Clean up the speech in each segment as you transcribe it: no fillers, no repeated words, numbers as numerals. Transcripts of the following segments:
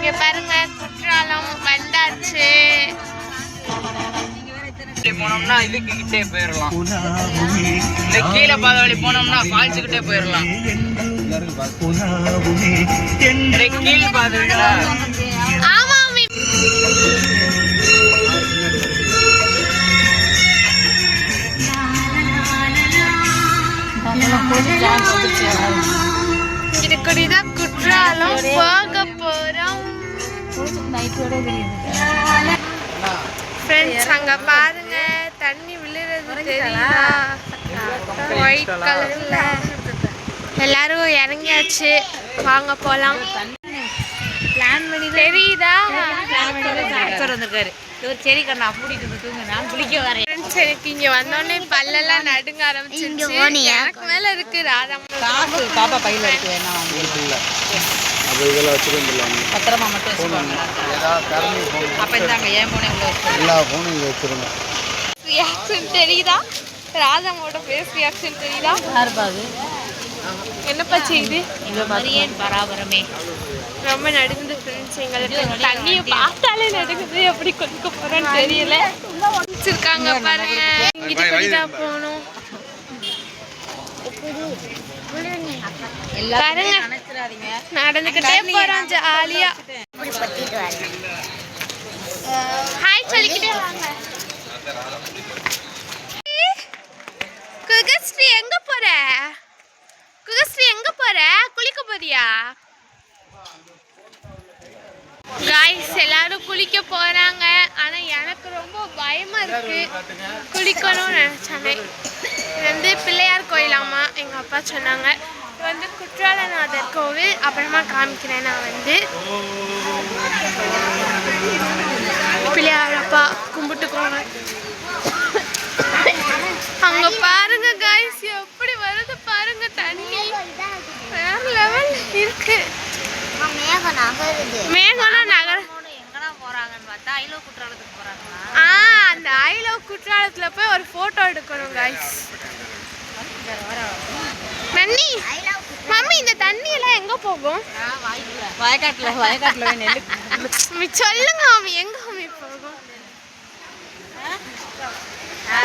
இங்க பாருங்க குற்றாலம் வந்தாச்சு. போனோம்னா இதுக்கு கிட்டே போயிடலாம். இந்த கீழே பாத வழி போனோம்னா ஃபால்ஸ் கிட்டே போயிடலாம். கீழ் பாதைகளா? ஆமா இதுக்குடிதான் குற்றாலம் போக போறோம். ஃப்ரெண்ட்ஸ் அங்க பாருங்க தண்ணி விழுறது தெரியுதா? ஒயிட் கலர்ல எல்லாரும் இறங்கியாச்சு. வாங்க போலாம். தெரியுதா? சரி கண்ணா கூட்டிட்டு நான் குளிக்க வரேன். எனக்கு இங்க வந்தோடனே பல்லெல்லாம் நடுங்க ஆரம்பிச்சிருச்சு. எனக்கு மேல இருக்கு ராதா காசு பாப்பா பையில இருக்கு. வேணா பத்திரமா மட்டும் அப்ப இந்தாங்க ஏன் போனே எல்லா போனும் இங்க வச்சிருங்க. ரியாக்ஷன் தெரியுதா? ராதாமோட ஃபேஸ் ரியாக்ஷன் தெரியுதா? யாருப்பாது என்ன பச்சி இது? இங்க மாதிரியே பராபரமே ரொம்ப நடுங்குது ஃப்ரெண்ட்ஸ். எங்களுக்கு தண்ணியை பார்த்தாலே நடுங்குது. எப்படி கொதிக்க போறோன்னு தெரியல. வச்சிருக்காங்க பாருங்க. இங்கிட்டு தான் போகணும். பாருங்க நடந்துக்கிட்டே போறோம் ஜாலியா. ஹாய் சொல்லிக்கிட்டே வாங்க. குகஸ்ரீ எங்க போற? குகஸ்ரீ எங்க போற? குளிக்க போறியா? காய்ஸ் எல்லாரும் குளிக்க போறாங்க. ஆனா எனக்கு ரொம்ப பயமா இருக்கு. குளிக்கணும்னு நினைச்சானே. இது வந்து பிள்ளையார் கோயிலாமா எங்க அப்பா சொன்னாங்க. இது வந்து குற்றாலநாதர் கோவில். அப்புறமா காமிக்கிறேன். நான் வந்து பிள்ளையார் அப்பா கும்பிட்டுக்கோங்க. அங்க பாருங்க காய்ஸ் எப்படி வருது பாருங்க. தண்ணி வேற லெவல் இருக்கு. மேகம்லாம் நகர் அந்த ஐ லவ் குற்றாலத்துல போய் ஒரு போட்டோ எடுக்கணும் காய்ஸ். நன்னி மம்மி இந்த தண்ணி எல்லாம் எங்க போகும்? வயக்காட்டுல சொல்லுங்க மம்மி எங்க மம்மி போகும்?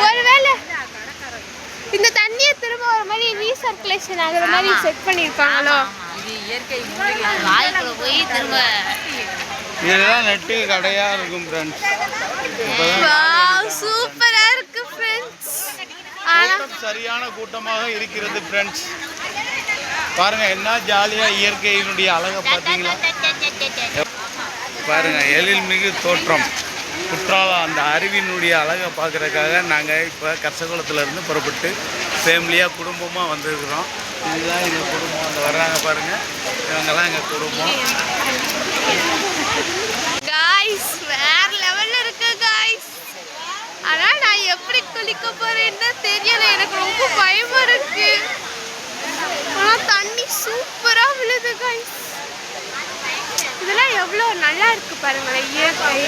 ஒருவேளை இந்த தண்ணியை திரும்ப ஒரு மாதிரி ரீசர்க்குலேஷன் ஆகுற மாதிரி செட் பண்ணிருப்பாங்களோ? வாய்க்குள்ள போய் திரும்ப இதெல்லாம் நெட்டு கடையா இருக்கும் ஃப்ரெண்ட்ஸ். வாவ் சூப்பரா இருக்கு ஃப்ரெண்ட்ஸ். சரியான கூட்டமாக இருக்கிறது ஃப்ரெண்ட்ஸ். பாருங்க என்ன ஜாலியா இயற்கையினுடைய அழகை பார்த்தீங்களா? பாருங்க எழில்மிகு தோற்றம் குற்றாலம். அந்த அருவியினுடைய அழகை பார்க்குறதுக்காக நாங்கள் இப்போ கர்சகுளத்துலேருந்து புறப்பட்டு ஃபேமிலியாக குடும்பமாக வந்திருக்கிறோம். இதுதான் எங்கள் குடும்பம். அந்த வர்றாங்க பாருங்கள், இவங்கெல்லாம் எங்கள் குடும்பம். காய்ஸ் வேற லெவலில் இருக்கு காய்ஸ். ஆனால் நான் எப்படி குளிக்க போகிறேன்னு தெரியல. எனக்கு ரொம்ப பயமாக இருக்கு. ஆனால் தண்ணி சூப்பராக விழுது காய்ஸ். இதெல்லாம் எவ்வளோ நல்லா இருக்கு பாருங்களேன் இயற்கை.